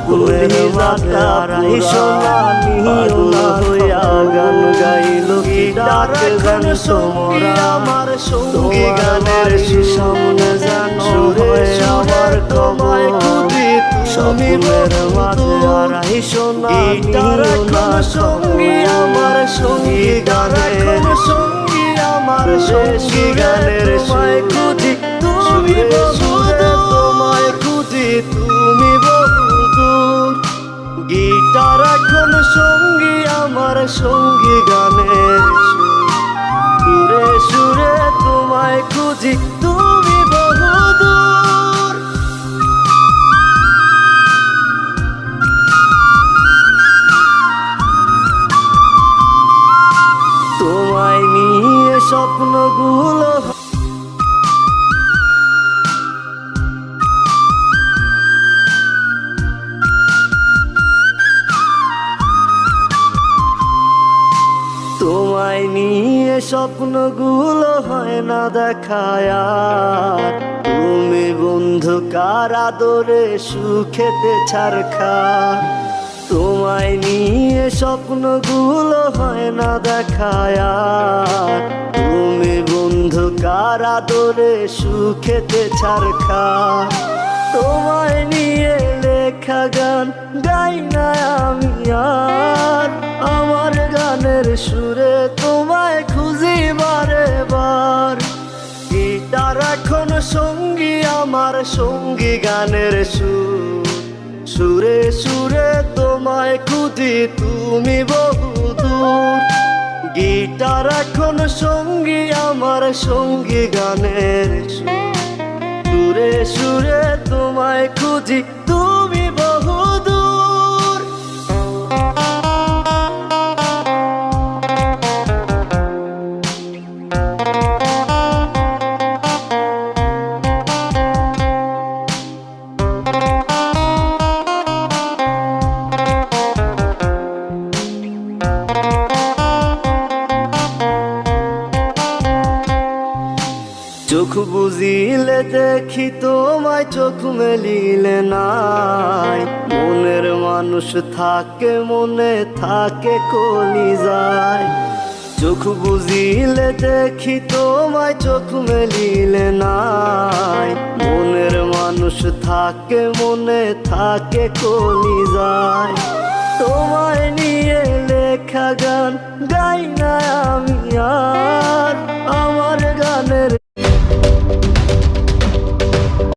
স্বপ্নের মাতারাই সোনা পাগল হইয়া গান গাইল কি ডাক গান তোমরা আমার সঙ্গী গানের সামনে জানো রে আমার তোমায় খুঁজি স্বপ্নের মাতারাই সোনা না সঙ্গী আমার সঙ্গী গানের সঙ্গী আমার সঙ্গী গানের তোমায় খুঁজি তুমি তোমায় খুঁজি তুমি বহুদূর গিটার এখন সঙ্গী আমার সঙ্গী গানের সুরে সুরে তোমায় খুঁজি তুমি বহুদূর তোমায় নিয়ে স্বপ্নগুলো তোমায় নিয়ে স্বপ্নগুলো হয় না দেখায় তুমি বন্ধু কার আদরে সুখেতে ছাড়খা তোমায় নিয়ে স্বপ্নগুলো হয় না দেখায় তুমি বন্ধু কার আদরে সুখেতে ছাড়খা তোমায় নিয়ে লেখা গান গাই না আমি আর আমার গানের সুরে তোমায় খুঁজি বারে বার গিটার এখন সঙ্গী আমার সঙ্গী গানের সুরে সুরে তোমায় খুঁজি তুমি বহুদূর গিটার এখন সঙ্গী আমার সঙ্গী গানের সুরে সুরে তোমায় খুঁজি তুমি বহুদূর চোখ বুঝিলে দেখি তোমায় চোখ মেলিলে নাই মনের মানুষ থাকে মনে থাকে কলিজায় চোখ বুঝিলে দেখি তোমায় চোখ মেলিলে নাই মনের মানুষ থাকে মনে থাকে কলিজায় তোমায় নিয়ে লেখা গান গাই না আমি আর আমার গানের